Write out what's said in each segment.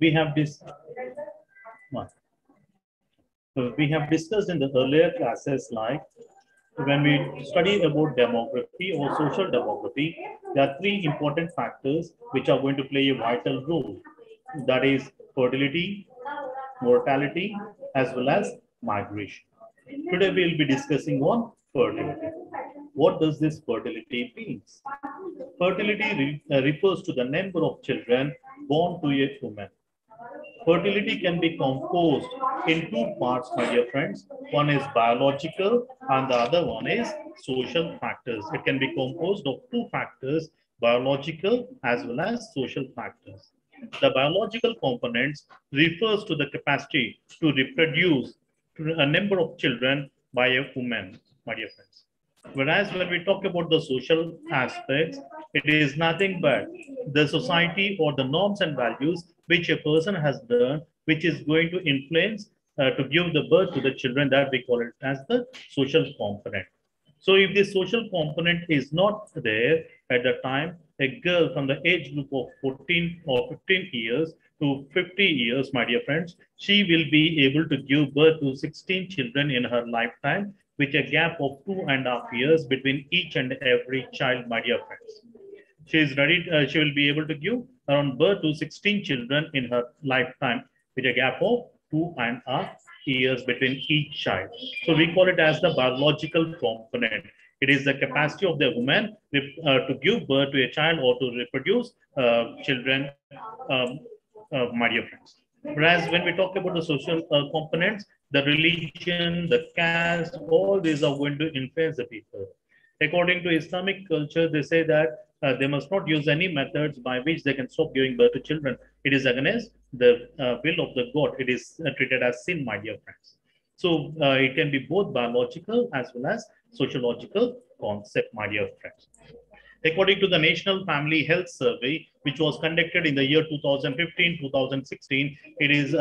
we have this we have discussed in the earlier classes, like when we study about demography or social demography, there are three important factors which are going to play a vital role. That is fertility, mortality, as well as migration. Today we will be discussing on fertility. What does this fertility means? Fertility refers to the number of children born to a woman. Fertility can be composed in two parts, my dear friends. One is biological and the other one is social factors. It can be composed of two factors, biological as well as social factors. The biological components refers to the capacity to reproduce a number of children by a woman, my dear friends. Whereas when we talk about the social aspects, it is nothing but the society or the norms and values which a person has done, which is going to influence to give the birth to the children, that we call it as the social component. So if the social component is not there at the time, a girl from the age group of 14 or 15 years to 50 years, my dear friends, she will be able to give birth to 16 children in her lifetime, with a gap of 2.5 years between each and every child, my dear friends. She is ready, she will be able to give around birth to 16 children in her lifetime, with a gap of 2.5 years between each child. So we call it as the biological component. It is the capacity of the woman to give birth to a child or to reproduce children, my dear friends. Whereas when we talk about the social components, the religion, the caste, all these are going to influence the people. According to Islamic culture, they say that they must not use any methods by which they can stop giving birth to children. It is against the will of the God. It is treated as sin, my dear friends. So it can be both biological as well as sociological concept, my dear friends. According to the National Family Health Survey, which was conducted in the year 2015-2016, it is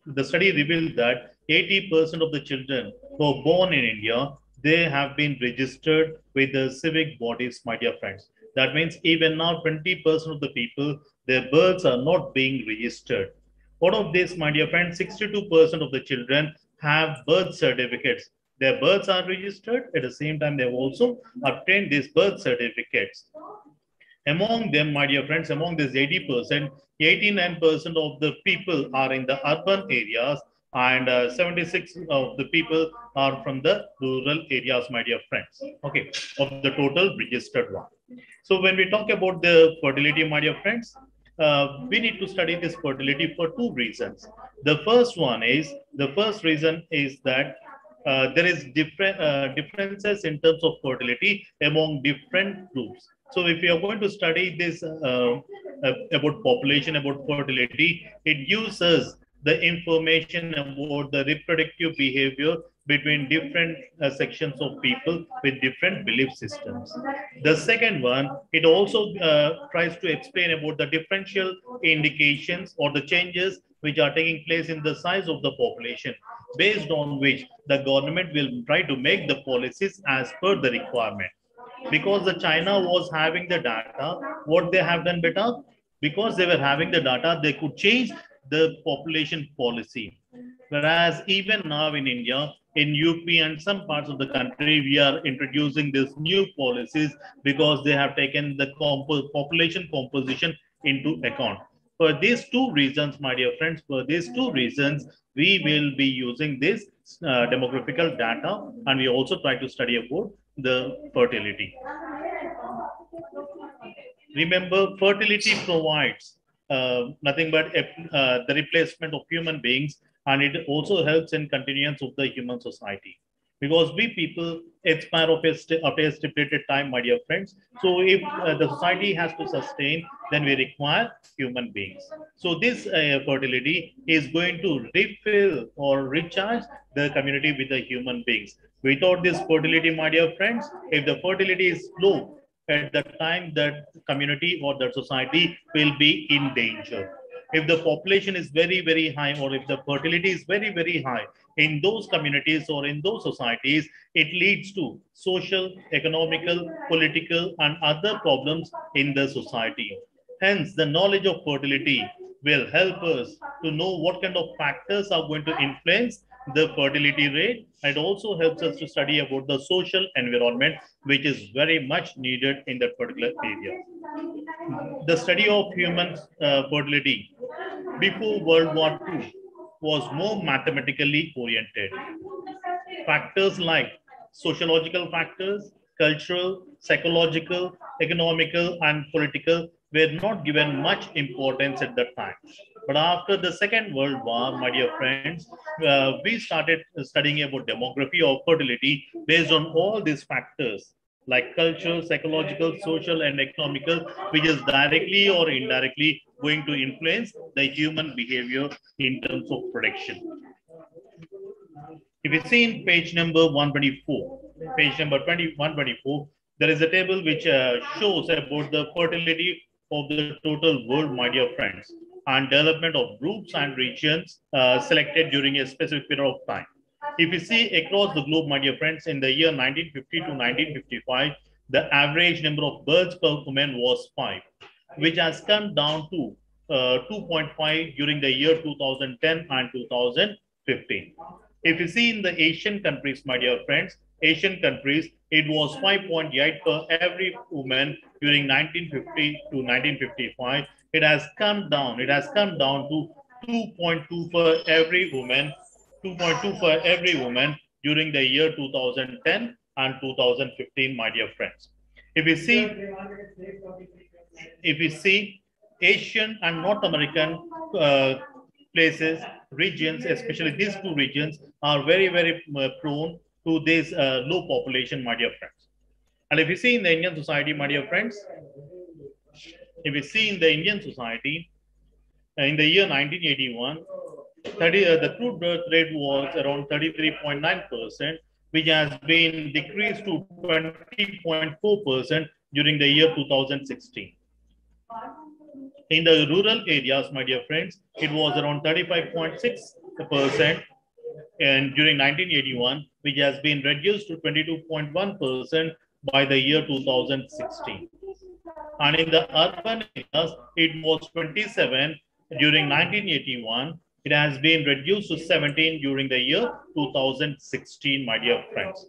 the study revealed that 80% of the children who are born in India, they have been registered with the civic bodies, my dear friends. That means even now 20% of the people, their births are not being registered. Out of this, my dear friends, 62% of the children have birth certificates. Their births are registered. At the same time, they have also obtained these birth certificates. Among them, my dear friends, among this 80%, 89% of the people are in the urban areas, and 76 of the people are from the rural areas, my dear friends. Okay, of the total registered one. So when we talk about the fertility, my dear friends, we need to study this fertility for two reasons. The first reason is that there is differences in terms of fertility among different groups. So if you are going to study this about population, about fertility, it gives us the information about the reproductive behavior between different sections of people with different belief systems. The second one, it also tries to explain about the differential indications or the changes which are taking place in the size of the population, based on which the government will try to make the policies as per the requirement. Because the China was having the data, what they have done better, because they were having the data, they could change the population policy. Whereas even now in India, in UP and some parts of the country, we are introducing these new policies because they have taken the population composition into account. For these two reasons, my dear friends, for these two reasons, we will be using this demographical data, and we also try to study about the fertility. Remember, fertility provides nothing but the replacement of human beings, and it also helps in continuance of the human society. Because we people expire of after a stipulated time, my dear friends. So if the society has to sustain, then we require human beings. So this fertility is going to refill or recharge the community with the human beings. Without this fertility, my dear friends, if the fertility is low, at the time that community or the society will be in danger. If the population is very, very high, or if the fertility is very, very high in those communities or in those societies, it leads to social, economical, political, and other problems in the society. Hence, the knowledge of fertility will help us to know what kind of factors are going to influence the fertility rate. It also helps us to study about the social environment, which is very much needed in that particular area. The study of human fertility before World War II was more mathematically oriented. Factors like sociological factors, cultural, psychological, economical, and political were not given much importance at that time. But after the Second World War, my dear friends, we started studying about demography or fertility based on all these factors like culture, psychological, social, and economical, which is directly or indirectly going to influence the human behavior in terms of production. If you see in page number 124, page number 124, there is a table which shows about the fertility of the total world, my dear friends, and development of groups and regions selected during a specific period of time. If you see across the globe, my dear friends, in the year 1950 to 1955, the average number of births per woman was 5, which has come down to 2.5 during the year 2010 and 2015. If you see in the Asian countries, my dear friends, Asian countries, it was 5.8 per every woman during 1950 to 1955. It has come down. It has come down to 2.2 for every woman, 2.2 for every woman during the year 2010 and 2015, my dear friends. If you see, if you see Asian and North American places, regions, especially these two regions, are very, very prone to this low population, my dear friends. And if you see in the Indian society, my dear friends, if you see in the Indian society, in the year 1981, the crude birth rate was around 33.9%, which has been decreased to 20.4% during the year 2016. In the rural areas, my dear friends, it was around 35.6% and during 1981, which has been reduced to 22.1% by the year 2016. And in the urban areas, it was 27 during 1981. It has been reduced to 17 during the year 2016, my dear friends.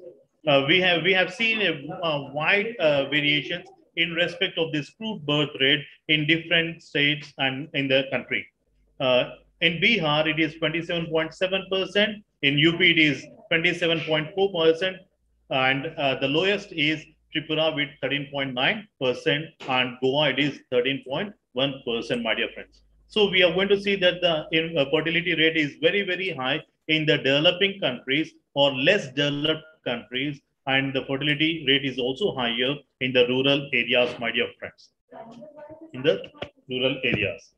We have seen a wide variations in respect of this crude birth rate in different states and in the country. In Bihar, it is 27.7%. In UP, it is 27.4%. And the lowest is Tripura with 13.9%. And Goa, it is 13.1%, my dear friends. So we are going to see that the fertility rate is very, very high in the developing countries or less developed countries. And the fertility rate is also higher in the rural areas, my dear friends. In the rural areas.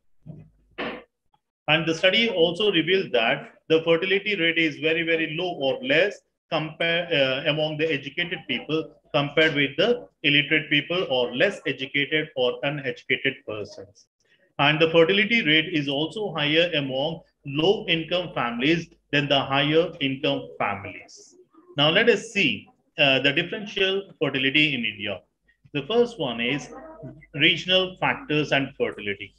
And the study also reveals that the fertility rate is very, very low or less among the educated people compared with the illiterate people or less educated or uneducated persons. And the fertility rate is also higher among low income families than the higher income families. Now let us see the differential fertility in India. The first one is regional factors and fertility.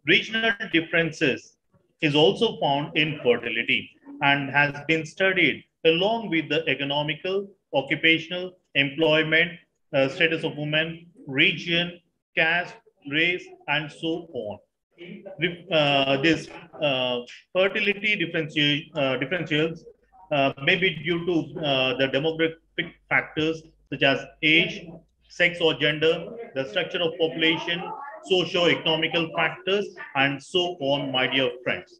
Regional differences is also found in fertility and has been studied along with the economical, occupational, employment, status of women, region, caste, race, and so on. This fertility differentials may be due to the demographic factors such as age, sex or gender, the structure of population, socio-economical factors, and so on, my dear friends.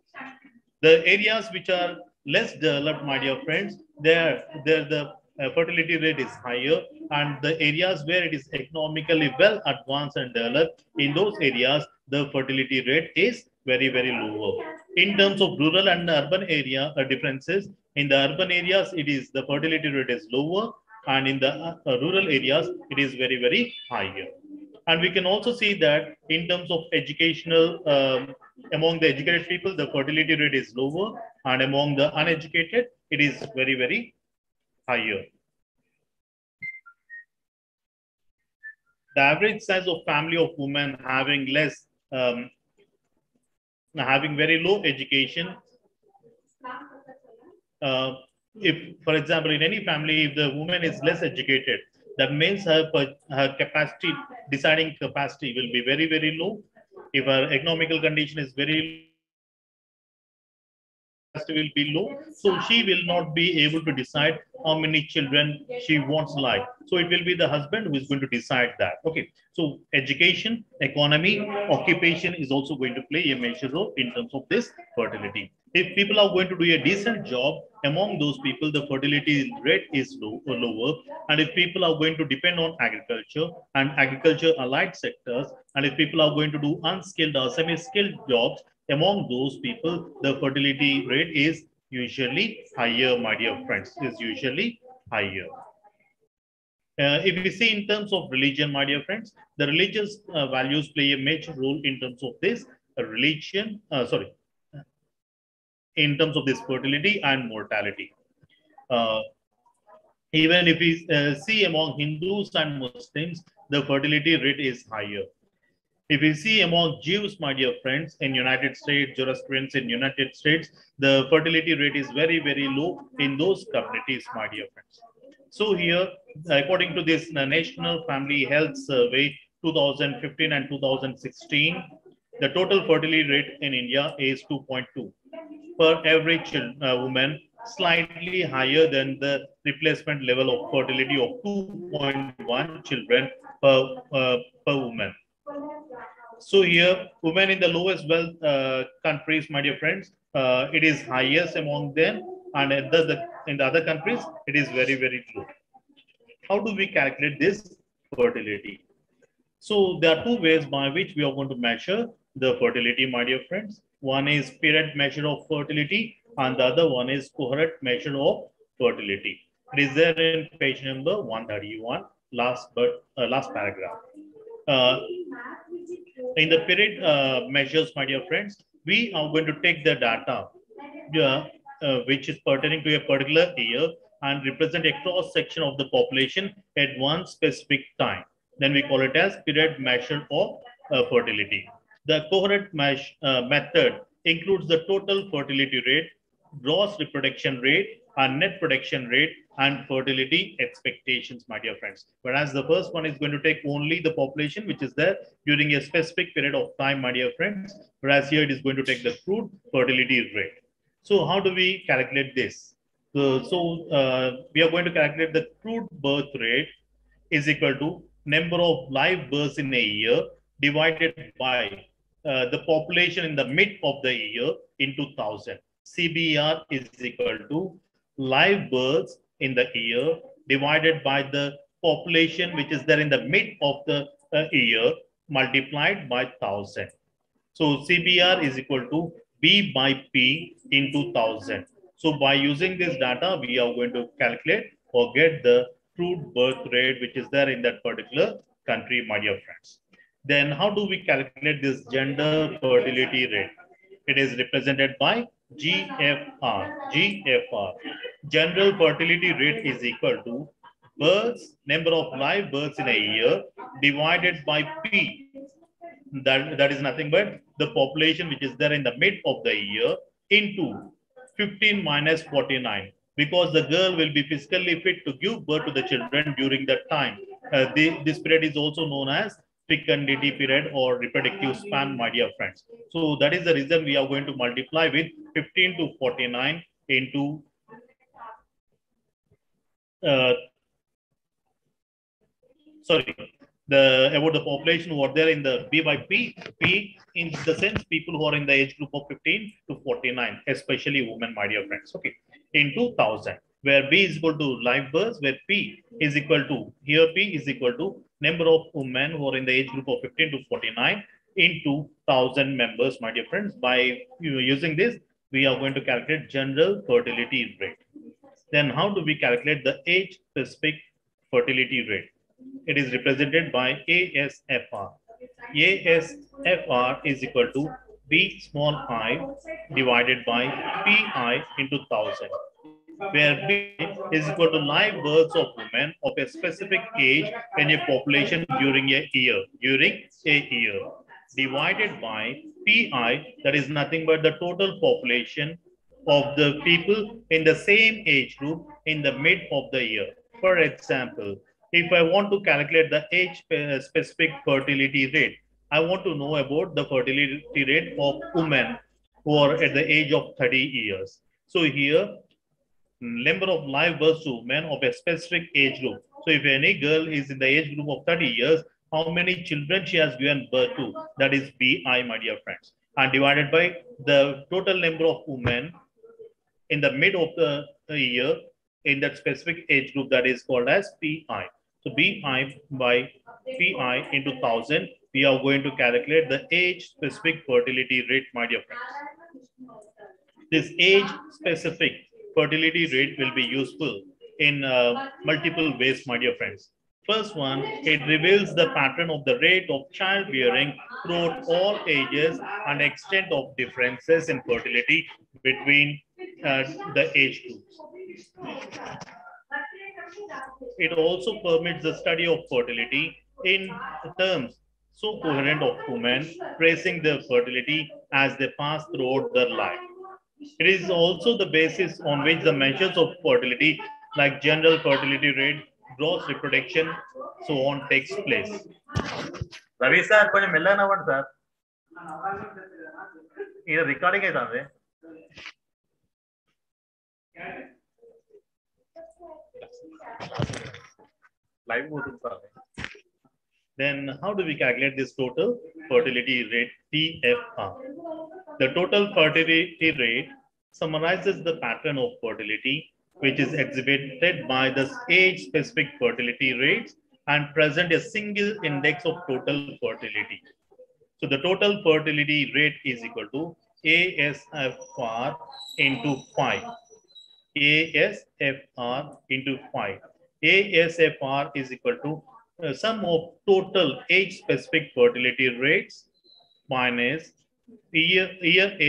The areas which are less developed, my dear friends, there the fertility rate is higher, and the areas where it is economically well advanced and developed, in those areas, the fertility rate is very, very lower. In terms of rural and urban area differences, in the urban areas, it is the fertility rate is lower, and in the rural areas, it is very, very higher. And we can also see that in terms of educational, among the educated people, the fertility rate is lower, and among the uneducated, it is very, very higher. The average size of family of women having less having very low education, if, for example, in any family, if the woman is less educated, that means her capacity, deciding capacity will be very, very low. If her economical condition is very low, capacity will be low, so she will not be able to decide how many children she wants like. So it will be the husband who is going to decide that. Okay, so education, economy, occupation is also going to play a major role in terms of this fertility. If people are going to do a decent job, among those people, the fertility rate is lower. And if people are going to depend on agriculture and agriculture allied sectors, and if people are going to do unskilled or semi-skilled jobs, among those people, the fertility rate is usually higher, my dear friends, is usually higher. If we see in terms of religion, my dear friends, the religious values play a major role in terms of this in terms of this fertility and mortality. Uh, Even if we see among Hindus and Muslims, the fertility rate is higher. If we see among Jews, my dear friends, in United States, Zoroastrians in United States, the fertility rate is very, very low in those communities, my dear friends. So here, according to this National Family Health Survey 2015 and 2016, the total fertility rate in India is 2.2 per every woman, slightly higher than the replacement level of fertility of 2.1 children per woman. So here, women in the lowest wealth countries, my dear friends, it is highest among them, and in the other countries, it is very, very low. How do we calculate this fertility? So there are two ways by which we are going to measure the fertility, my dear friends. One is period measure of fertility, and the other one is cohort measure of fertility. It is there in page number 131, last paragraph. Uh, in the period measures, my dear friends, we are going to take the data which is pertaining to a particular year and represent a cross section of the population at one specific time. Then we call it as period measure of fertility. The cohort method includes the total fertility rate, gross reproduction rate, and net production rate, and fertility expectations, my dear friends. Whereas the first one is going to take only the population which is there during a specific period of time, my dear friends. Whereas here it is going to take the crude fertility rate. So how do we calculate this? We are going to calculate the crude birth rate is equal to number of live births in a year divided by the population in the mid of the year into 1000. CBR is equal to live births in the year divided by the population which is there in the mid of the year multiplied by 1000. So CBR is equal to B by P into 1000. So by using this data, we are going to calculate or get the crude birth rate which is there in that particular country, my dear friends. Then how do we calculate this gender fertility rate? It is represented by GFR. GFR. General fertility rate is equal to births, number of live births in a year divided by P. That is nothing but the population which is there in the mid of the year into 15 minus 49, because the girl will be physically fit to give birth to the children during that time. This period is also known as fecundity period or reproductive span, my dear friends. So that is the reason we are going to multiply with 15 to 49 into uh, sorry, about the population who are there in the B by P in the sense people who are in the age group of 15 to 49, especially women, my dear friends. Okay, in 2000, where B is equal to live births, where P is equal to, here P is equal to number of women who are in the age group of 15 to 49 into 1000 members, my dear friends. By using this, we are going to calculate general fertility rate. Then how do we calculate the age specific fertility rate? It is represented by ASFR. ASFR is equal to B small I divided by PI into 1000, where B is equal to live births of women of a specific age in a population during a year. During a year. divided by PI, that is nothing but the total population of the people in the same age group in the mid of the year. For example, if I want to calculate the age specific fertility rate, I want to know about the fertility rate of women who are at the age of 30 years. So here, number of live births to women of a specific age group. So if any girl is in the age group of 30 years, how many children she has given birth to? That is BI, my dear friends. And divided by the total number of women in the mid of the year in that specific age group, that is called as PI. So BI by PI into 1000, we are going to calculate the age specific fertility rate, my dear friends. This age specific fertility rate will be useful in multiple ways, my dear friends. First one, it reveals the pattern of the rate of childbearing throughout all ages and extent of differences in fertility between the age groups. It also permits the study of fertility in terms so coherent of women, tracing their fertility as they pass throughout their life. It is also the basis on which the measures of fertility, like general fertility rate, gross reproduction, so on, takes place. Ravi sir, కొంచెం మెల్లగా అవ్వండి sir. ఇది recording అవుతుంది. Live పోతుంది sir. Then how do we calculate this total fertility rate, TFR? The total fertility rate summarizes the pattern of fertility, which is exhibited by the age-specific fertility rates and present a single index of total fertility. So the total fertility rate is equal to ASFR into 5. ASFR into 5. ASFR is equal to sum of total age-specific fertility rates minus year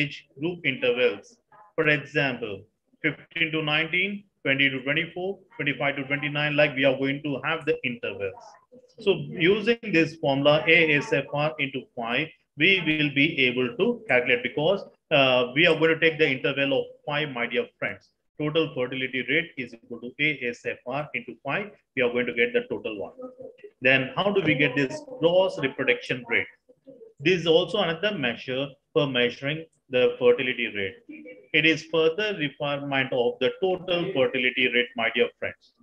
age group intervals. For example, 15 to 19, 20 to 24, 25 to 29, like we are going to have the intervals. So using this formula ASFR into 5, we will be able to calculate, because we are going to take the interval of 5, my dear friends. Total fertility rate is equal to ASFR into 5. We are going to get the total one. Then how do we get this gross reproduction rate? This is also another measure for measuring the fertility rate. It is further refinement of the total fertility rate, my dear friends.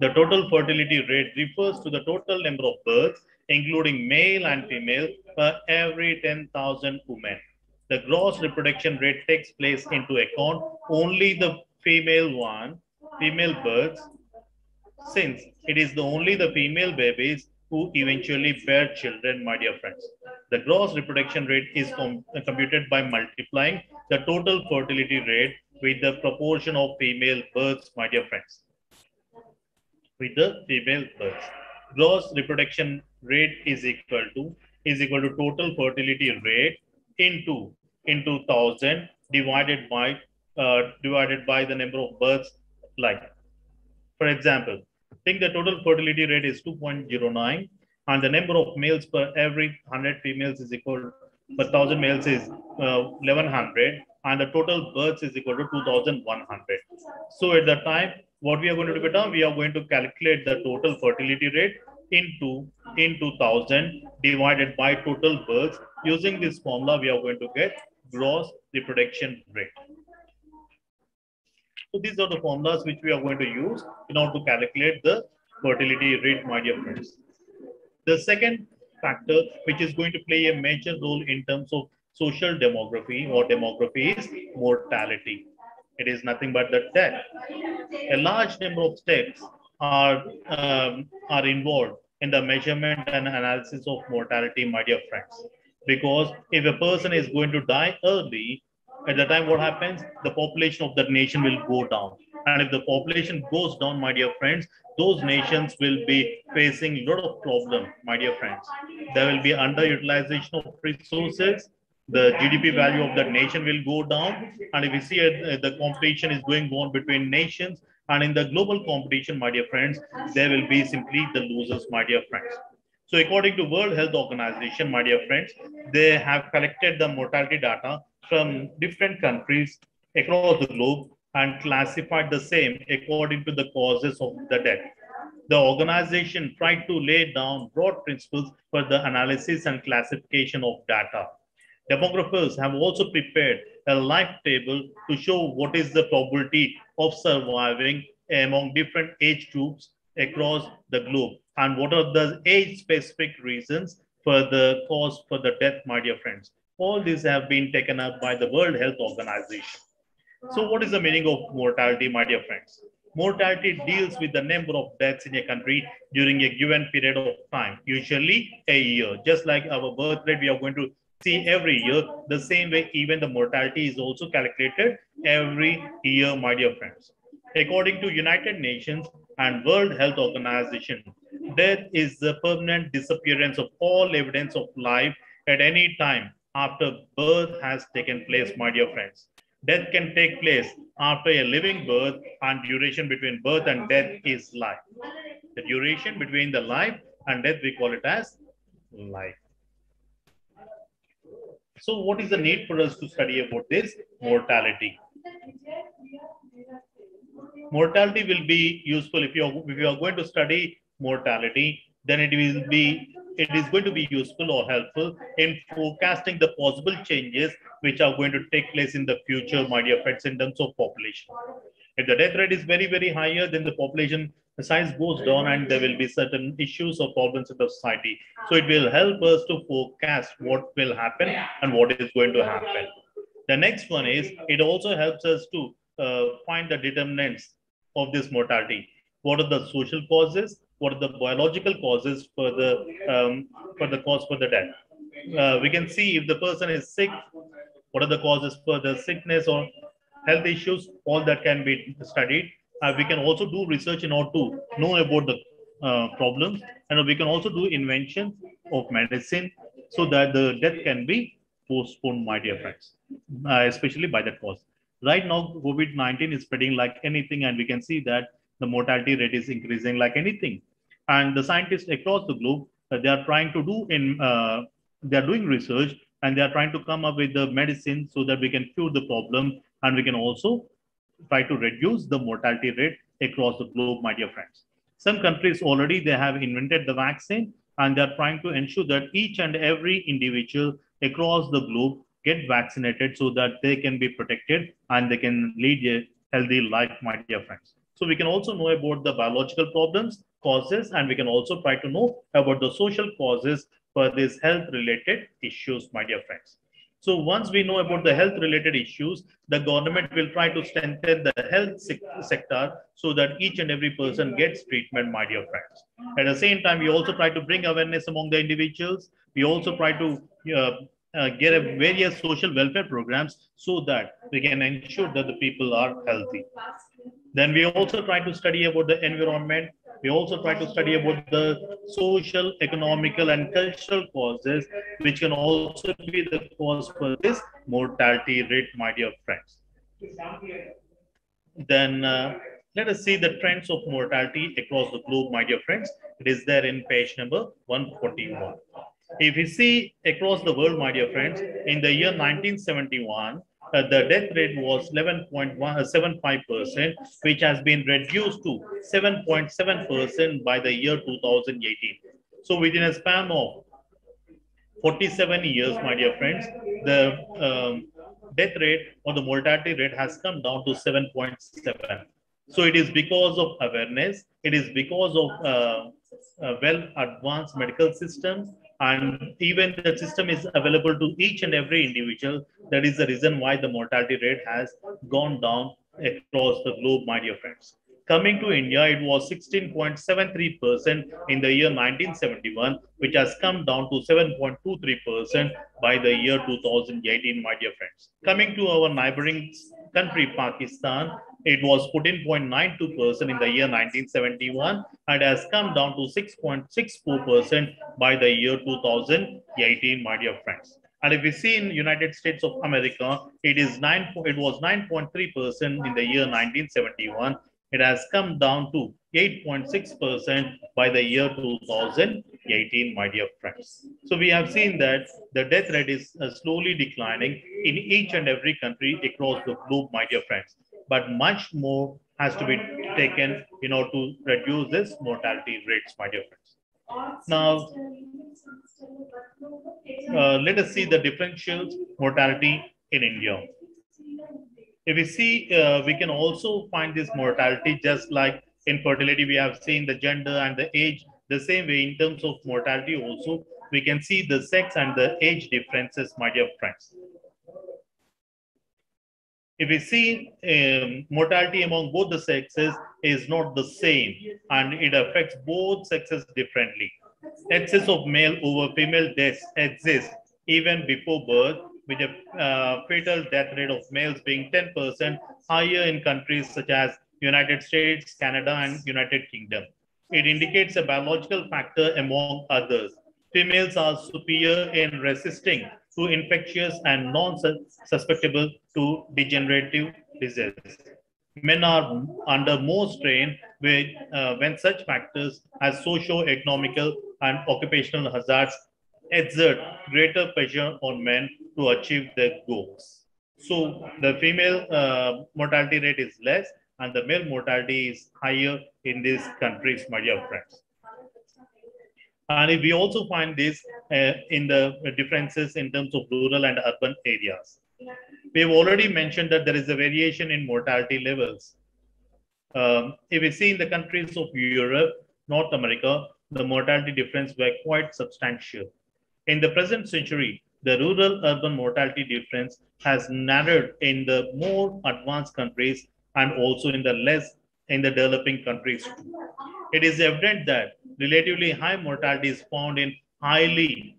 The total fertility rate refers to the total number of births, including male and female, per every 10,000 women. The gross reproduction rate takes place into account only the female births, since it is only the female babies who eventually bear children, my dear friends. The gross reproduction rate is computed by multiplying the total fertility rate with the proportion of female births, my dear friends. With the female births. Gross reproduction rate is equal to total fertility rate into 1000 divided by the number of births, like. For example, think the total fertility rate is 2.09 and the number of males per every 100 females is equal per 1000 males is 1100, and the total births is equal to 2100. So at the time, what we are going to do, we are going to calculate the total fertility rate into 1000 divided by total births. Using this formula, we are going to get gross reproduction rate. So these are the formulas which we are going to use in order to calculate the fertility rate, my dear friends. The second factor which is going to play a major role in terms of social demography or demography is mortality. It is nothing but the death. A large number of steps are involved in the measurement and analysis of mortality, my dear friends. Because if a person is going to die early, at the time what happens? The population of that nation will go down. And if the population goes down, my dear friends, those nations will be facing a lot of problems, my dear friends. There will be underutilization of resources. The GDP value of that nation will go down. And if we see the competition is going on between nations, and in the global competition, my dear friends, there will be simply the losers, my dear friends. So according to World Health Organization, my dear friends, they have collected the mortality data from different countries across the globe and classified the same according to the causes of the death. The organization tried to lay down broad principles for the analysis and classification of data. Demographers have also prepared a life table to show what is the probability of surviving among different age groups across the globe and what are the age specific reasons for the cause for the death, my dear friends. All these have been taken up by the World Health Organization. So what is the meaning of mortality, my dear friends? Mortality deals with the number of deaths in a country during a given period of time, usually a year. Just like our birth rate, we are going to see every year. The same way, even the mortality is also calculated every year, my dear friends. According to United Nations and World Health Organization, death is the permanent disappearance of all evidence of life at any time after birth has taken place, my dear friends. Death can take place after a living birth, and duration between birth and death is life. The duration between the life and death, we call it as life. So what is the need for us to study about this mortality? Mortality will be useful if you are going to study mortality, then it is going to be useful or helpful in forecasting the possible changes which are going to take place in the future, my dear friends, in terms of population. If the death rate is very, very higher, then the population size goes down and there will be certain issues or problems in the society. So it will help us to forecast what will happen and what is going to happen. The next one is it also helps us to find the determinants of this mortality. What are the social causes? What are the biological causes for the cause for the death? We can see if the person is sick, what are the causes for the sickness or health issues, all that can be studied. We can also do research in order to know about the problems, and we can also do invention of medicine so that the death can be postponed, my dear friends, especially by that cause. Right now, COVID-19 is spreading like anything, and we can see that the mortality rate is increasing like anything. And the scientists across the globe, they are trying to do they are doing research and they are trying to come up with the medicine so that we can cure the problem and we can also try to reduce the mortality rate across the globe, my dear friends. Some countries already they have invented the vaccine and they are trying to ensure that each and every individual across the globe get vaccinated so that they can be protected and they can lead a healthy life, my dear friends. So we can also know about the biological problems, causes, and we can also try to know about the social causes for these health related issues, my dear friends. So once we know about the health related issues, the government will try to strengthen the health sector so that each and every person gets treatment, my dear friends. At the same time, we also try to bring awareness among the individuals. We also try to get various social welfare programs so that we can ensure that the people are healthy. Then we also try to study about the environment. We also try to study about the social, economical, and cultural causes, which can also be the cause for this mortality rate, my dear friends. Then let us see the trends of mortality across the globe, my dear friends. It is there in page number 141. If you see across the world, my dear friends, in the year 1971, the death rate was 11.175%, which has been reduced to 7.7% by the year 2018. So within a span of 47 years, my dear friends, the death rate or the mortality rate has come down to 7.7. So it is because of awareness, it is because of well advanced medical systems, and even the system is available to each and every individual. That is the reason why the mortality rate has gone down across the globe, my dear friends. Coming to India, it was 16.73% in the year 1971, which has come down to 7.23% by the year 2018, my dear friends. Coming to our neighboring country, Pakistan, it was 14.92% in the year 1971 and has come down to 6.64% by the year 2018, my dear friends. And if we see in United States of America, it was 9.3% in the year 1971. It has come down to 8.6% by the year 2018. 18, my dear friends. So we have seen that the death rate is slowly declining in each and every country across the globe, my dear friends. But much more has to be taken in order to reduce this mortality rates, my dear friends. Now, let us see the differential mortality in India. If we see, we can also find this mortality just like in fertility, we have seen the gender and the age the same way in terms of mortality also, we can see the sex and the age differences, my dear friends. If we see mortality among both the sexes is not the same and it affects both sexes differently. Excess of male over female deaths exists even before birth, with a fatal death rate of males being 10% higher in countries such as United States, Canada, and United Kingdom. It indicates a biological factor among others. Females are superior in resisting to infectious and non-susceptible to degenerative disease. Men are under more strain when such factors as socio-economical and occupational hazards exert greater pressure on men to achieve their goals. So the female mortality rate is less and the male mortality is higher in these countries, my dear friends. And if we also find this in the differences in terms of rural and urban areas. We have already mentioned that there is a variation in mortality levels. If we see in the countries of Europe, North America, the mortality difference were quite substantial. In the present century, the rural-urban mortality difference has narrowed in the more advanced countries and also in the developing countries too. It is evident that relatively high mortality is found in highly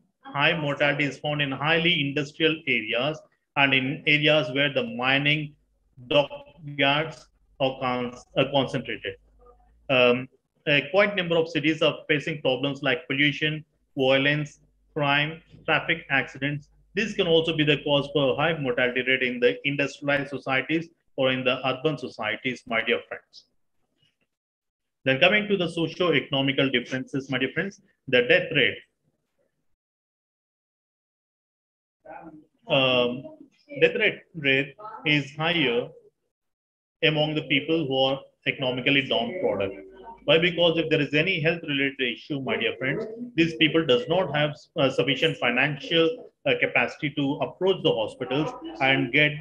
industrial areas and in areas where the mining, dockyards are concentrated. A quite number of cities are facing problems like pollution, violence, crime, traffic accidents. This can also be the cause for high mortality rate in the industrialized societies or in the urban societies, my dear friends. Then coming to the socio-economical differences, my dear friends, the death rate. Um, death rate is higher among the people who are economically downtrodden. Why? Because if there is any health related issue, my dear friends, these people does not have sufficient financial capacity to approach the hospitals and get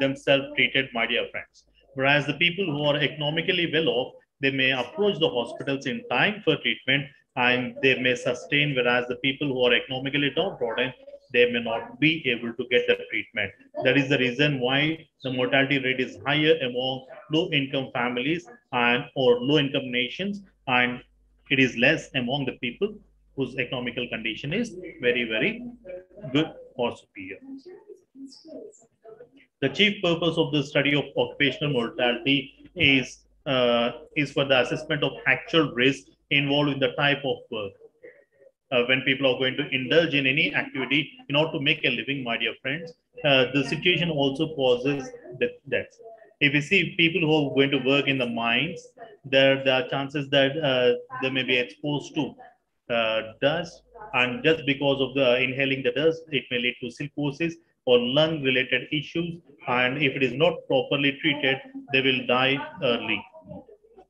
themselves treated, my dear friends. Whereas the people who are economically well off, they may approach the hospitals in time for treatment and they may sustain, whereas the people who are economically downtrodden, they may not be able to get the treatment. That is the reason why the mortality rate is higher among low-income families and or low-income nations, and it is less among the people whose economical condition is very, very good or superior. The chief purpose of the study of occupational mortality is for the assessment of actual risk involved in the type of work. When people are going to indulge in any activity in order to make a living, my dear friends, the situation also causes death. If we see people who are going to work in the mines, there are chances that they may be exposed to dust, and just because of the inhaling the dust, it may lead to silicosis or lung-related issues. And if it is not properly treated, they will die early.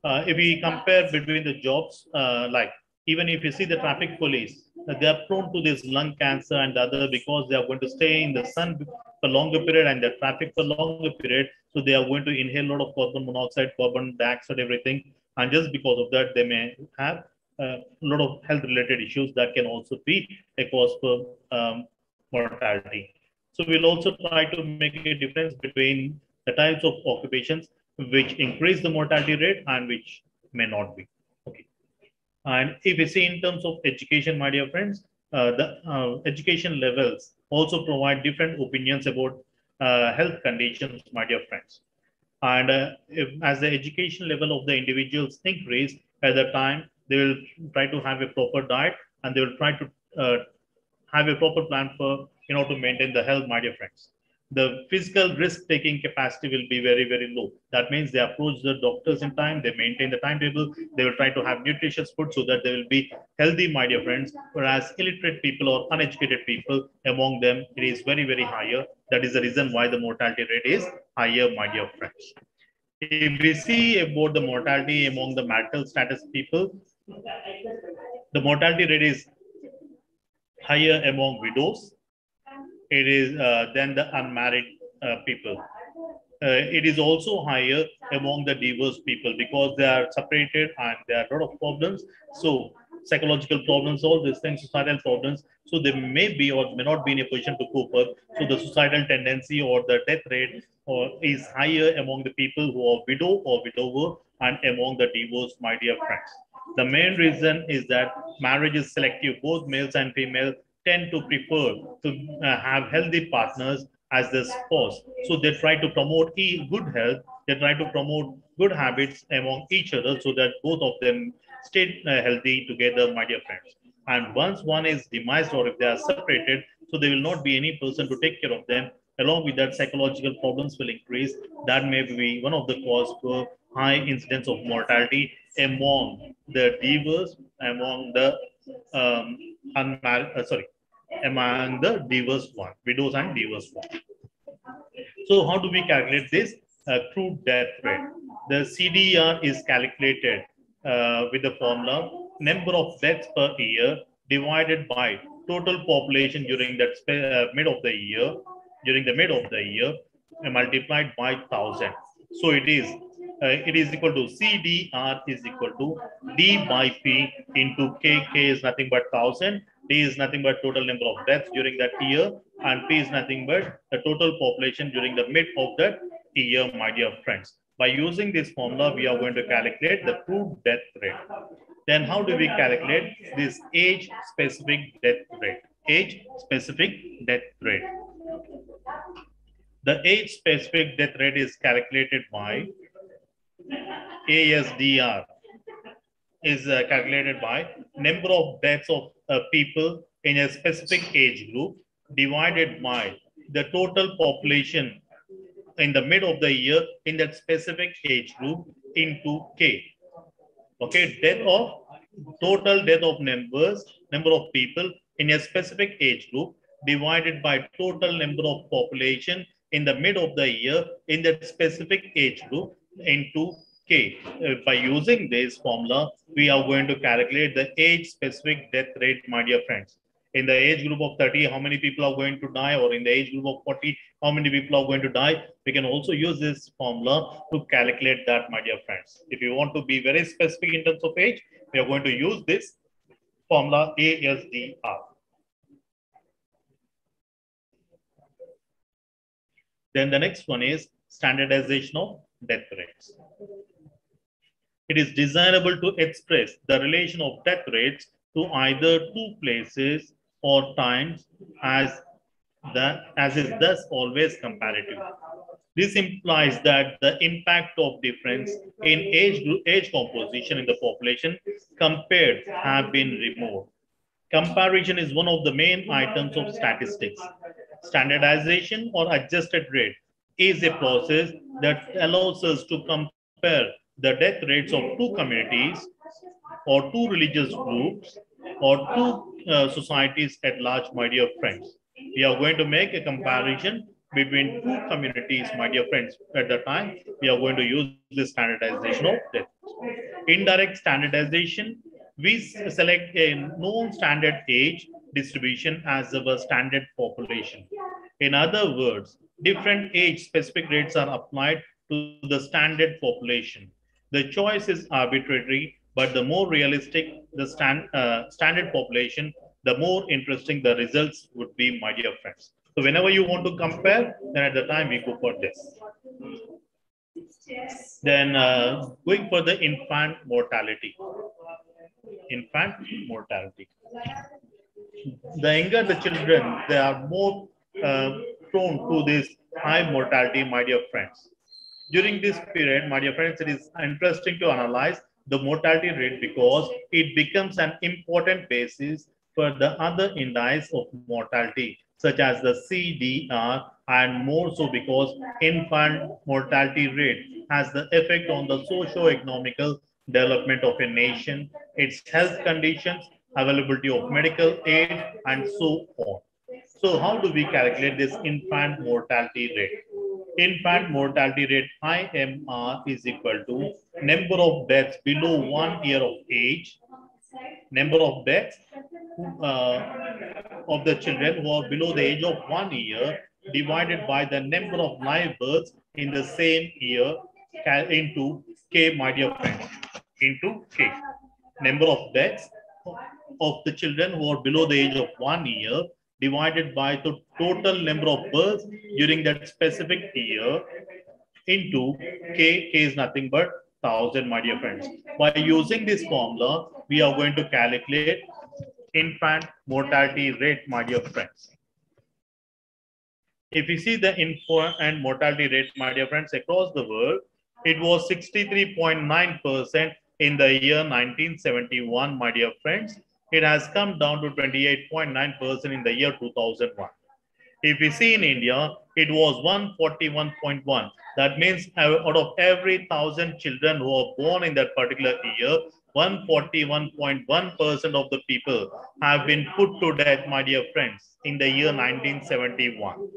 If we compare between the jobs, like even if you see the traffic police, they are prone to this lung cancer and other because they are going to stay in the sun for longer period and the traffic for longer period. So they are going to inhale a lot of carbon monoxide, carbon dioxide, everything. And just because of that, they may have a lot of health related issues that can also be a cause for mortality. So we'll also try to make a difference between the types of occupations which increase the mortality rate and which may not be. Okay. And if we see in terms of education, my dear friends, the education levels also provide different opinions about health conditions, my dear friends. And as the education level of the individuals increase at the time, they will try to have a proper diet and they will try to have a proper plan for in order to maintain the health, my dear friends. the physical risk-taking capacity will be very, very low. That means they approach the doctors in time, they maintain the timetable, they will try to have nutritious food so that they will be healthy, my dear friends. Whereas illiterate people or uneducated people, among them, it is very, very higher. That is the reason why the mortality rate is higher, my dear friends. If we see about the mortality among the marital status people, the mortality rate is higher among widows. It is than the unmarried people. It is also higher among the divorced people because they are separated and there are a lot of problems. So psychological problems, all these things, societal problems. So they may be or may not be in a position to cope up. So the societal tendency or the death rate is higher among the people who are widow or widower and among the divorced, my dear friends. The main reason is that marriage is selective. Both males and females tend to prefer to have healthy partners as their spouse. So they try to promote good health. They try to promote good habits among each other so that both of them stay healthy together, my dear friends. And once one is demised or if they are separated, so there will not be any person to take care of them. Along with that, psychological problems will increase. That may be one of the cause for high incidence of mortality among the divorced, among the unmarried, among the divorced one, widows and divorced one. So how do we calculate this true death rate? The CDR is calculated with the formula number of deaths per year divided by total population during that mid of the year, multiplied by 1,000. So it is equal to CDR is equal to D by P into K. K is nothing but 1,000. D is nothing but total number of deaths during that year, and P is nothing but the total population during the mid of that year, my dear friends. By using this formula, we are going to calculate the true death rate. Then how do we calculate this age-specific death rate? Age-specific death rate. The age-specific death rate is calculated by ASDR, is calculated by number of deaths of people in a specific age group divided by the total population in the mid of the year in that specific age group into K. Okay, total death of number of people in a specific age group divided by total number of population in the mid of the year in that specific age group into K. By using this formula, we are going to calculate the age-specific death rate, my dear friends. In the age group of 30, how many people are going to die? Or in the age group of 40, how many people are going to die? We can also use this formula to calculate that, my dear friends. If you want to be very specific in terms of age, we are going to use this formula ASDR. Then the next one is standardization of death rates. It is desirable to express the relation of death rates to either two places or times as is thus always comparative. This implies that the impact of difference in age composition in the population compared have been removed. Comparison is one of the main items of statistics. Standardization or adjusted rate is a process that allows us to compare the death rates of two communities or two religious groups or two societies at large, my dear friends. We are going to make a comparison between two communities, my dear friends. At the time, we are going to use this standardization of death. Indirect standardization, we select a known standard age distribution as our standard population. In other words, different age-specific rates are applied to the standard population. The choice is arbitrary, but the more realistic the standard population, the more interesting the results would be, my dear friends. So whenever you want to compare, then at the time we go for this. Then going for the infant mortality. Infant mortality. The younger the children, they are more prone to this high mortality, my dear friends. During this period, my dear friends, it is interesting to analyze the mortality rate because it becomes an important basis for the other indices of mortality, such as the CDR and more so because infant mortality rate has the effect on the socio-economical development of a nation, its health conditions, availability of medical aid, and so on. So how do we calculate this infant mortality rate? Infant mortality rate IMR is equal to number of deaths below 1 year of age, number of deaths uh, of the children who are below the age of 1 year divided by the number of live births in the same year into K, my dear friends, into K. Number of deaths of the children who are below the age of 1 year divided by the total number of births during that specific year into K. K is nothing but 1000, my dear friends. By using this formula, we are going to calculate infant mortality rate, my dear friends. If you see the infant mortality rate, my dear friends, across the world, it was 63.9% in the year 1971, my dear friends. It has come down to 28.9% in the year 2001. If we see in India, it was 141.1. That means out of every 1,000 children who are born in that particular year, 141.1% of the people have been put to death, my dear friends, in the year 1971.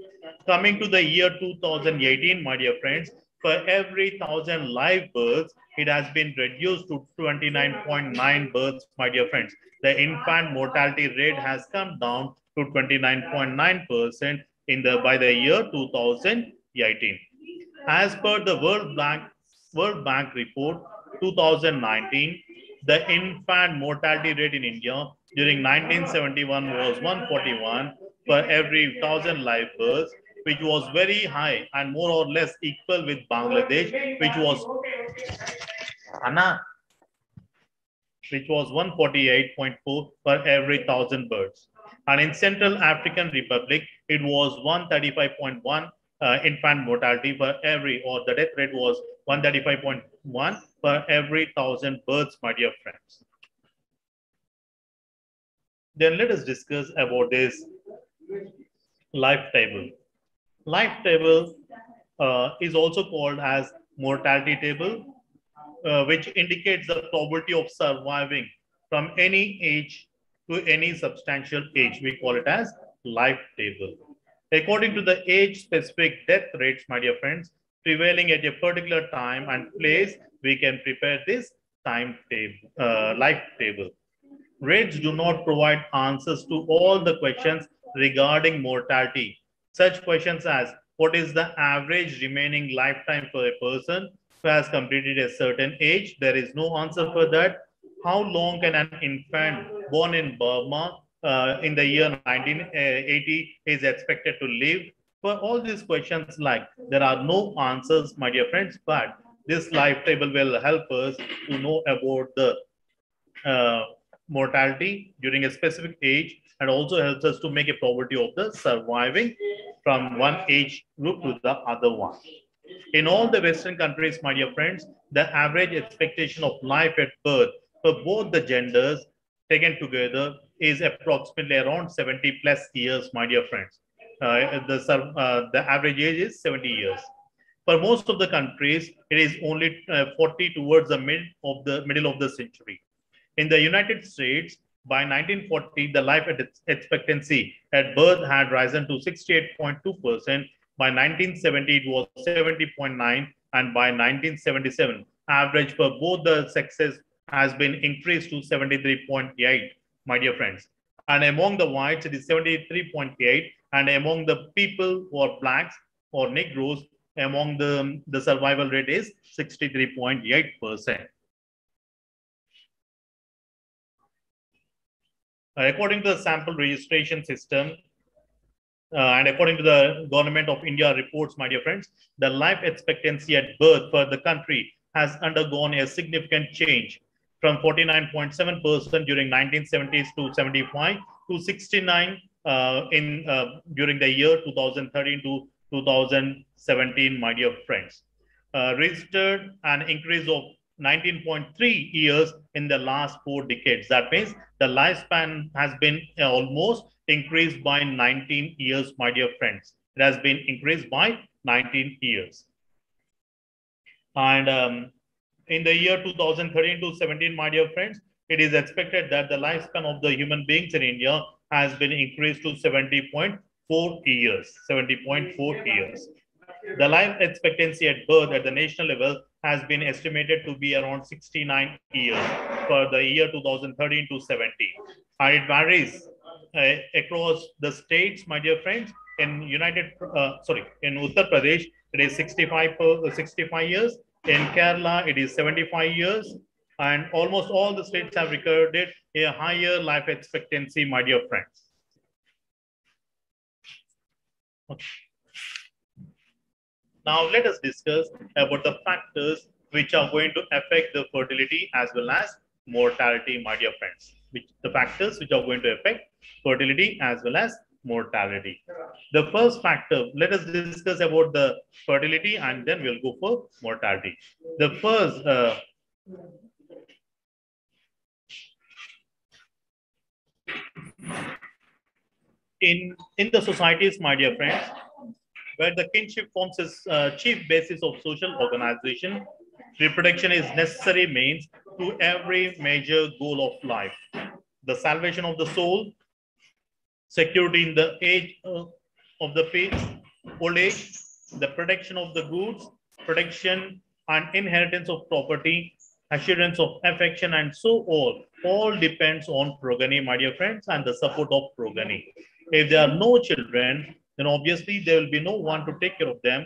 Coming to the year 2018, my dear friends, for every 1,000 live births, it has been reduced to 29.9 births, my dear friends. The infant mortality rate has come down to 29.9% by the year 2018. As per the World Bank report 2019, the infant mortality rate in India during 1971 was 141 for every 1,000 live births, which was very high and more or less equal with Bangladesh, which was Anna, which was 148.4 per every 1,000 birds. And in Central African Republic, it was 135.1 infant mortality per every, or the death rate was 135.1 per every 1,000 birds, my dear friends. Then let us discuss about this life table. Life table is also called as mortality table, which indicates the probability of surviving from any age to any substantial age. We call it as life table. According to the age-specific death rates, my dear friends, prevailing at a particular time and place, we can prepare this life table. Rates do not provide answers to all the questions regarding mortality. Such questions as, what is the average remaining lifetime for a person who has completed a certain age? There is no answer for that. How long can an infant born in Burma in the year 1980 is expected to live? For all these questions, there are no answers, my dear friends, but this life table will help us to know about the mortality during a specific age, and also helps us to make a probability of the surviving from one age group to the other one. In all the Western countries, my dear friends, the average expectation of life at birth for both the genders taken together is approximately around 70 plus years, my dear friends. The average age is 70 years. For most of the countries, it is only 40 towards the middle of the century. In the United States, by 1940, the life expectancy at birth had risen to 68.2%. By 1970, it was 70.9%, and by 1977, average for both the sexes has been increased to 73.8%, my dear friends. And among the whites, it is 73.8%, and among the people who are blacks or Negroes, among the survival rate is 63.8%. According to the sample registration system, and according to the Government of India reports, my dear friends, the life expectancy at birth for the country has undergone a significant change from 49.7% during 1970s to 75 to 69 during the year 2013 to 2017, my dear friends. Registered an increase of 19.3 years in the last 4 decades. That means the lifespan has been almost increased by 19 years, my dear friends, It has been increased by 19 years. And in the year 2013 to 17, my dear friends, it is expected that the lifespan of the human beings in India has been increased to 70.4 years. 70.4 years. The life expectancy at birth at the national level has been estimated to be around 69 years for the year 2013 to 17. And it varies across the states, my dear friends. In in Uttar Pradesh, it is 65 years. In Kerala, it is 75 years. And almost all the states have recorded a higher life expectancy, my dear friends. Okay. Now let us discuss about the factors which are going to affect the fertility as well as mortality, my dear friends. The factors which are going to affect fertility as well as mortality. The first factor, let us discuss about the fertility and then we'll go for mortality. The first in the societies, my dear friends, where the kinship forms its chief basis of social organization, reproduction is necessary means to every major goal of life. The salvation of the soul, security in the age of the old age, the protection of the goods, protection and inheritance of property, assurance of affection, and so on. All depends on progeny, my dear friends, and the support of progeny. If there are no children, then obviously there will be no one to take care of them.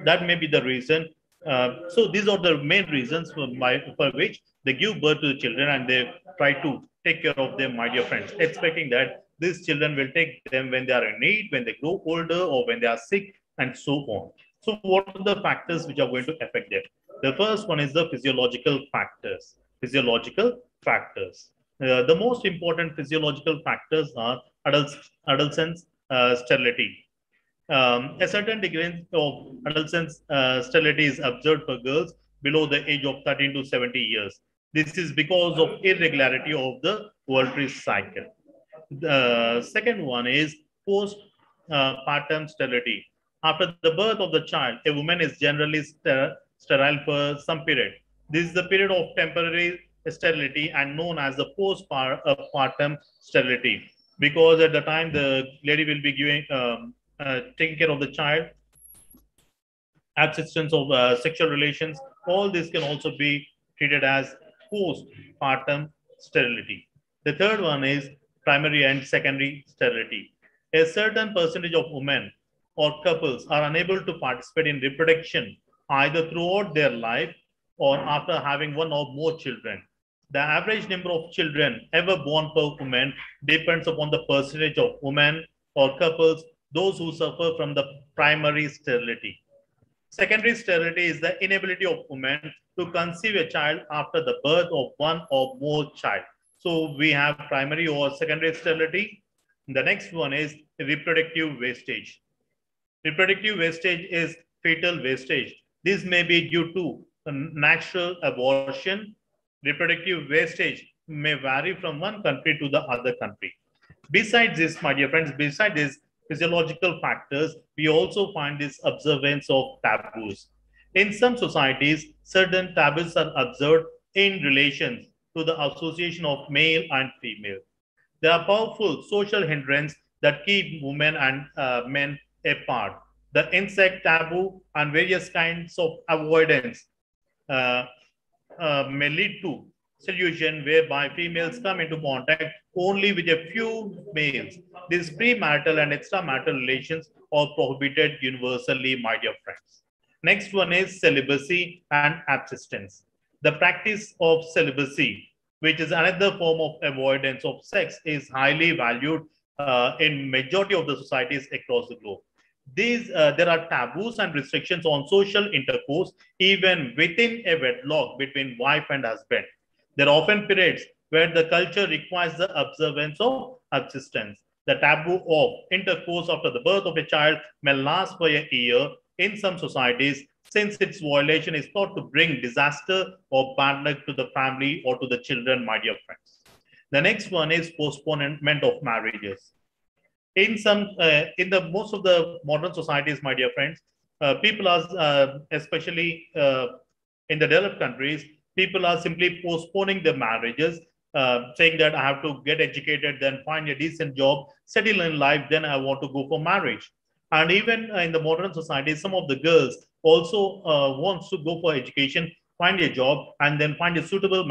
That may be the reason. So these are the main reasons for which they give birth to the children and they try to take care of them, my dear friends, expecting that these children will take them when they are in need, when they grow older, or when they are sick, and so on. So what are the factors which are going to affect them? The first one is the physiological factors. Physiological factors. The most important physiological factors are adolescence sterility. A certain degree of adolescence sterility is observed for girls below the age of 13 to 70 years. This is because of irregularity of the ovulatory cycle. The second one is postpartum sterility. After the birth of the child, a woman is generally sterile for some period. This is the period of temporary sterility and known as the postpartum sterility, because at the time the lady will be taking care of the child, abstinence of sexual relations, all this can also be treated as postpartum sterility. The third one is primary and secondary sterility. A certain percentage of women or couples are unable to participate in reproduction either throughout their life or after having one or more children. The average number of children ever born per woman depends upon the percentage of women or couples, those who suffer from the primary sterility. Secondary sterility is the inability of women to conceive a child after the birth of one or more child. So we have primary or secondary sterility. The next one is reproductive wastage. Reproductive wastage is fetal wastage. This may be due to natural abortion. Reproductive wastage may vary from one country to the other country. Besides this, my dear friends, besides these physiological factors, we also find this observance of taboos. In some societies, certain taboos are observed in relation to the association of male and female. They are powerful social hindrances that keep women and men apart. The insect taboo and various kinds of avoidance may lead to solution whereby females come into contact only with a few males. These premarital and extramarital relations are prohibited universally, my dear friends. Next one is celibacy and abstinence. The practice of celibacy, which is another form of avoidance of sex, is highly valued in majority of the societies across the globe. There are taboos and restrictions on social intercourse even within a wedlock between wife and husband. There are often periods where the culture requires the observance of abstinence. The taboo of intercourse after the birth of a child may last for a year in some societies, since its violation is thought to bring disaster or bad luck to the family or to the children, my dear friends. The next one is postponement of marriages. In some, in the most of the modern societies, my dear friends, people are, especially in the developed countries, people are simply postponing their marriages, saying that I have to get educated, then find a decent job, settle in life, then I want to go for marriage. And even in the modern society, some of the girls also wants to go for education, find a job, and then find a suitable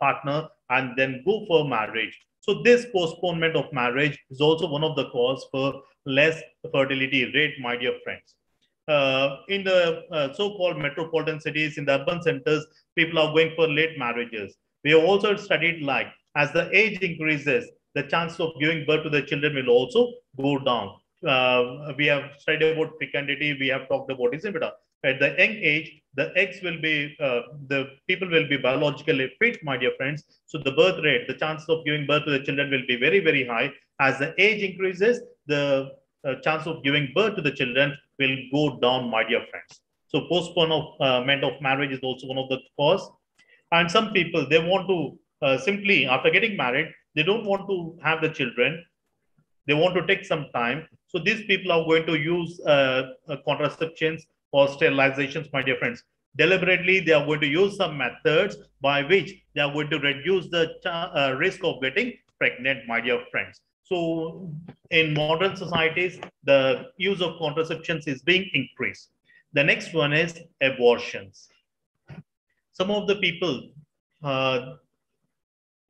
partner, and then go for marriage. So this postponement of marriage is also one of the cause for less fertility rate, my dear friends. In the so-called metropolitan cities, in the urban centers, people are going for late marriages. We have also studied like as the age increases, the chance of giving birth to the children will also go down. We have studied about fecundity, we have talked about isn't at the young age, the eggs will be, the people will be biologically fit, my dear friends. So the birth rate, the chance of giving birth to the children will be very, very high. As the age increases, the chance of giving birth to the children will go down, my dear friends. So postponement of marriage is also one of the cause. And some people, they want to simply, after getting married, they don't want to have the children, they want to take some time. So these people are going to use contraceptions or sterilizations, my dear friends. Deliberately, they are going to use some methods by which they are going to reduce the risk of getting pregnant, my dear friends. So in modern societies, the use of contraceptions is being increased. The next one is abortions. Some of the people uh,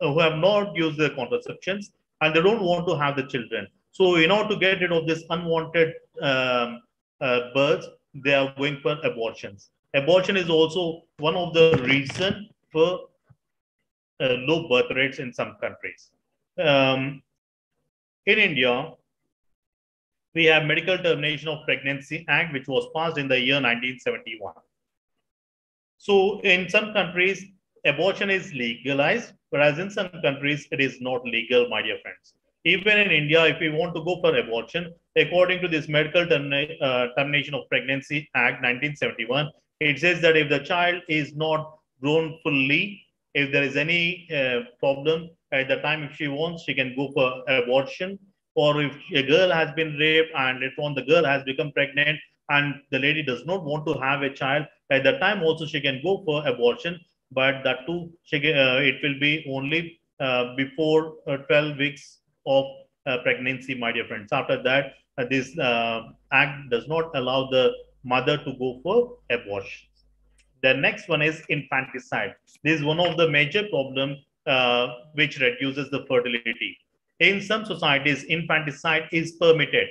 who have not used the contraceptions and they don't want to have the children. So, in order to get rid of this unwanted births, they are going for abortions. Abortion is also one of the reason for low birth rates in some countries. Um, in India, we have Medical Termination of Pregnancy Act, which was passed in the year 1971. So in some countries, abortion is legalized, whereas in some countries, it is not legal, my dear friends. Even in India, if we want to go for abortion, according to this Medical Termination of Pregnancy Act 1971, it says that if the child is not grown fully, if there is any problem at the time, if she wants, she can go for abortion. Or if a girl has been raped and later on the girl has become pregnant and the lady does not want to have a child, at that time also she can go for abortion, but that too it will be only before 12 weeks of pregnancy, my dear friends. After that, this act does not allow the mother to go for abortion. The next one is infanticide. This is one of the major problems which reduces the fertility. In some societies, infanticide is permitted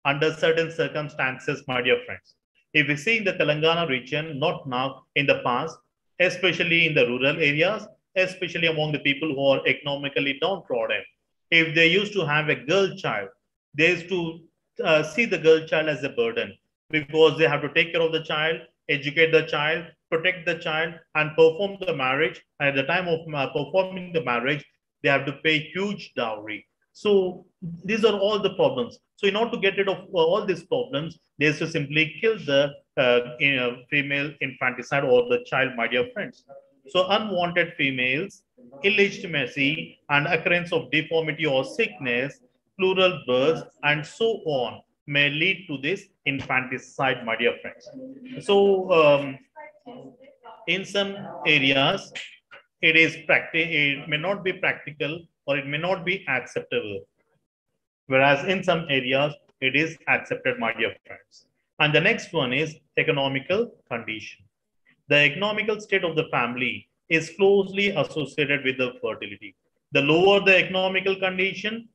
under certain circumstances, my dear friends. If we see in the Telangana region, not now, in the past, especially in the rural areas, especially among the people who are economically downtrodden, if they used to have a girl child, they used to see the girl child as a burden because they have to take care of the child, educate the child, protect the child, and perform the marriage. And at the time of performing the marriage, they have to pay huge dowry. So these are all the problems. So in order to get rid of all these problems, they used to simply kill the female infanticide or the child, my dear friends. So unwanted females, illegitimacy, and occurrence of deformity or sickness, plural births, and so on may lead to this infanticide, my dear friends. So in some areas, it may not be practical or it may not be acceptable. Whereas in some areas, it is accepted, my dear friends. And the next one is economical condition. The economical state of the family is closely associated with the fertility. The lower the economical condition,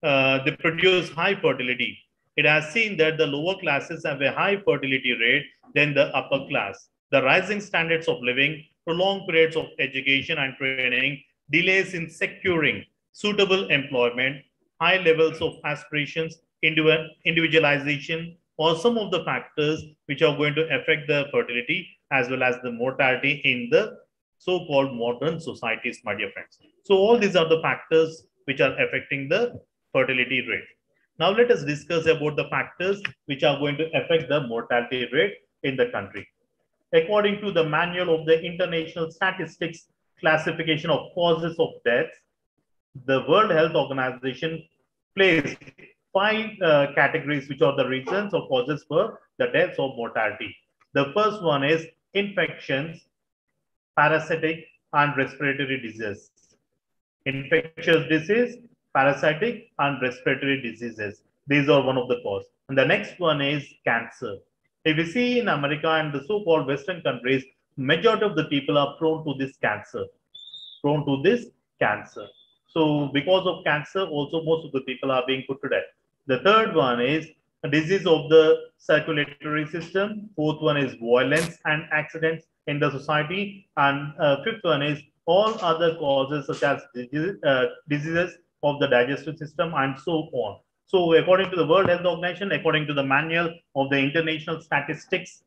they produce high fertility. It has seen that the lower classes have a high fertility rate than the upper class. The rising standards of living, prolonged periods of education and training, delays in securing suitable employment, high levels of aspirations, individualization, or some of the factors which are going to affect the fertility as well as the mortality in the so-called modern societies, my dear friends. So all these are the factors which are affecting the fertility rate. Now let us discuss about the factors which are going to affect the mortality rate in the country. According to the manual of the International Statistics Classification of Causes of Death, the World Health Organization placed five categories, which are the reasons or causes for the deaths or mortality. The first one is infections, parasitic, and respiratory disease. Infectious disease, parasitic, and respiratory diseases. These are one of the cause. And the next one is cancer. If you see in America and the so-called Western countries, majority of the people are prone to this cancer. Prone to this cancer. So because of cancer, also most of the people are being put to death. The third one is a disease of the circulatory system. Fourth one is violence and accidents in the society. And fifth one is all other causes such as diseases of the digestive system and so on. So according to the World Health Organization, according to the manual of the International Statistics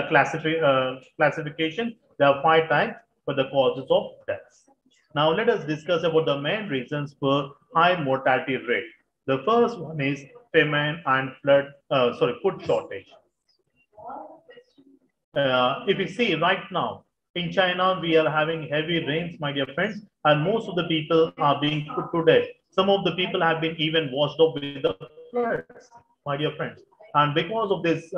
classification, there are 5 types for the causes of deaths. Now let us discuss about the main reasons for high mortality rate. The first one is famine and food shortage. If you see right now, in China, we are having heavy rains, my dear friends, and most of the people are being put to death. Some of the people have been even washed up with the floods, my dear friends. And because of this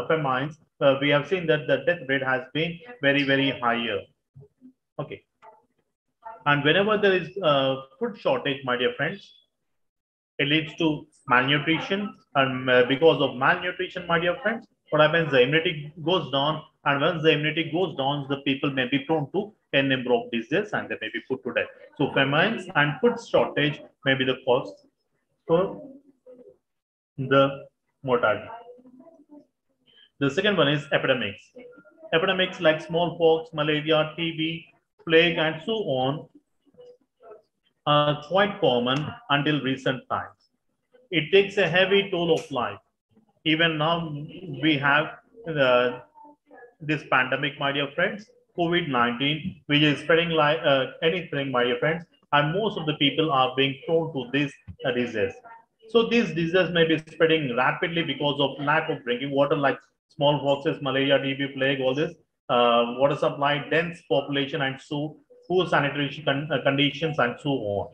famines, we have seen that the death rate has been very, very higher. Okay. And whenever there is food shortage, my dear friends, it leads to malnutrition. And because of malnutrition, my dear friends, what happens? The immunity goes down. And once the immunity goes down, the people may be prone to a number of diseases and they may be put to death. So famines and food shortage may be the cause for the mortality. The second one is epidemics. Epidemics like smallpox, malaria, TB, plague, and so on are quite common until recent times. It takes a heavy toll of life. Even now, we have this pandemic, my dear friends, COVID-19, which is spreading like anything, my dear friends, and most of the people are being prone to this disease. So these diseases may be spreading rapidly because of lack of drinking water, like smallpoxes, malaria, TB, plague, all this, water supply, dense population, and so poor sanitary conditions, and so on.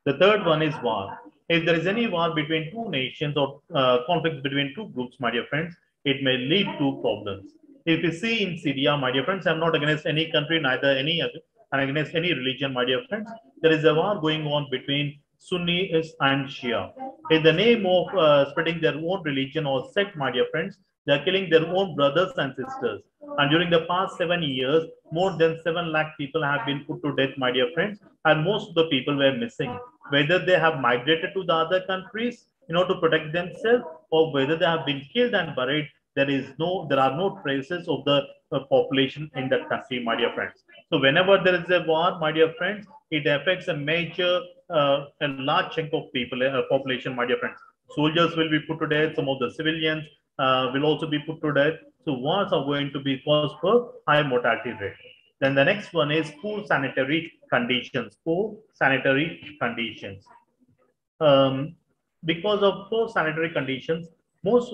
The third one is war. If there is any war between two nations or conflicts between two groups, my dear friends, it may lead to problems. If you see in Syria, my dear friends, I'm not against any country, neither any other, and against any religion, my dear friends. There is a war going on between Sunnis and Shia. In the name of spreading their own religion or sect, my dear friends, they are killing their own brothers and sisters. And during the past 7 years, more than 7 lakh people have been put to death, my dear friends, and most of the people were missing. Whether they have migrated to the other countries in order to protect themselves, or whether they have been killed and buried, there are no traces of the population in that country, my dear friends. So whenever there is a war, my dear friends, it affects a major, a large chunk of people, population, my dear friends. Soldiers will be put to death. Some of the civilians will also be put to death. So wars are going to be cause for high mortality rate. Then the next one is poor sanitary conditions. Poor sanitary conditions. Because of poor sanitary conditions, most,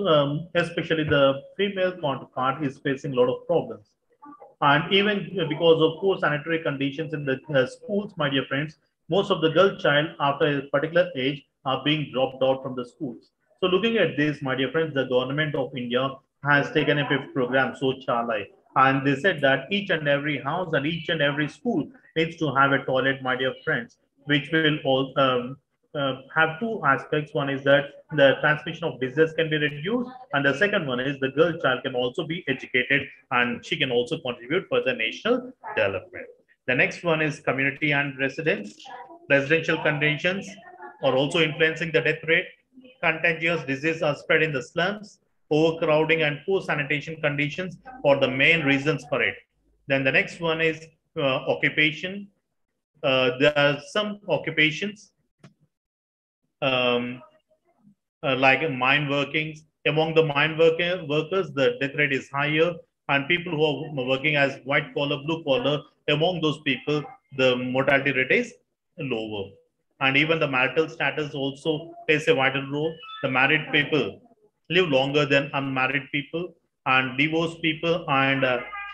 especially the female counterpart, is facing a lot of problems. And even because of poor sanitary conditions in the schools, my dear friends, most of the girl child after a particular age are being dropped out from the schools. So looking at this, my dear friends, the government of India has taken a program, Sociology, and they said that each and every house and each and every school needs to have a toilet, my dear friends, which will all have two aspects. One is that the transmission of disease can be reduced, and the second one is the girl child can also be educated and she can also contribute for the national development. The next one is community and residence. Residential conditions are also influencing the death rate. Contagious diseases are spread in the slums. Overcrowding and poor sanitation conditions are the main reasons for it. Then the next one is occupation. There are some occupations like mine workings. Among the mine workers, the death rate is higher, and people who are working as white collar, blue collar, among those people, the mortality rate is lower. And even the marital status also plays a vital role. The married people live longer than unmarried people, and divorced people and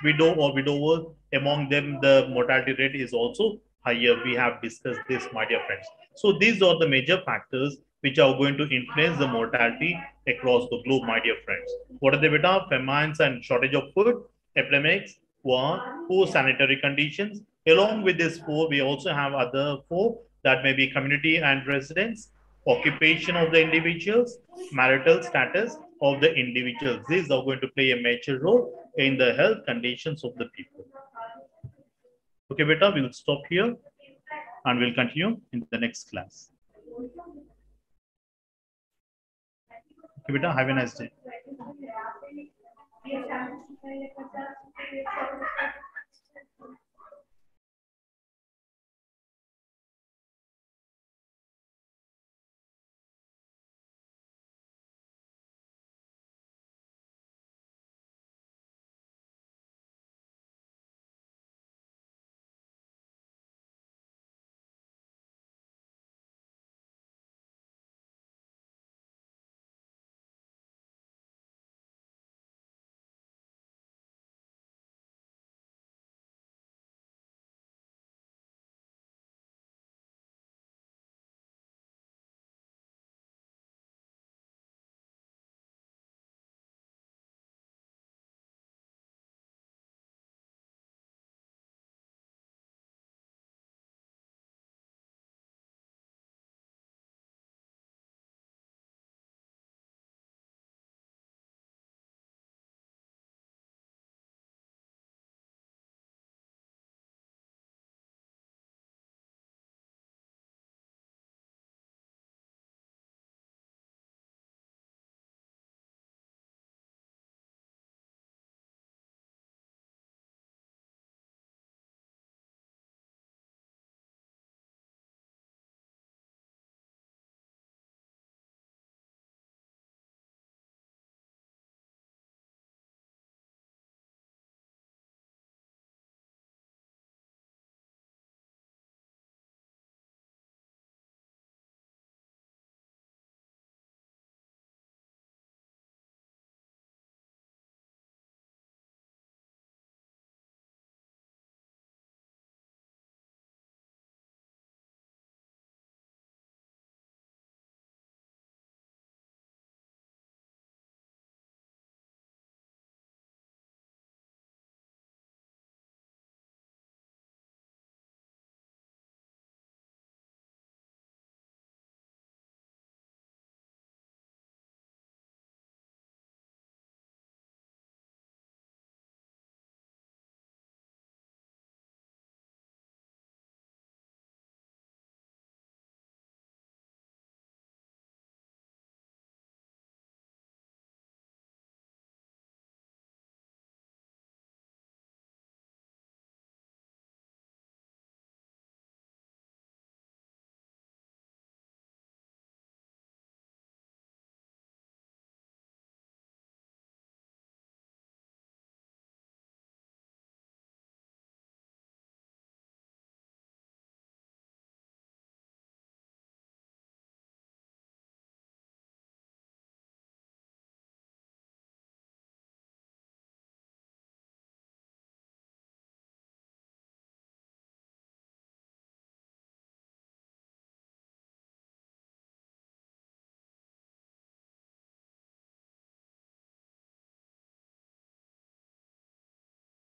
widow or widower, among them, the mortality rate is also higher. We have discussed this, my dear friends. So these are the major factors which are going to influence the mortality across the globe, my dear friends. What are the beta? Famines and shortage of food, epidemics, war, poor sanitary conditions. Along with this four, we also have other four that may be community and residence, occupation of the individuals, marital status of the individuals. These are going to play a major role in the health conditions of the people. Okay, beta, we'll stop here and we'll continue in the next class. Okay, beta, have a nice day.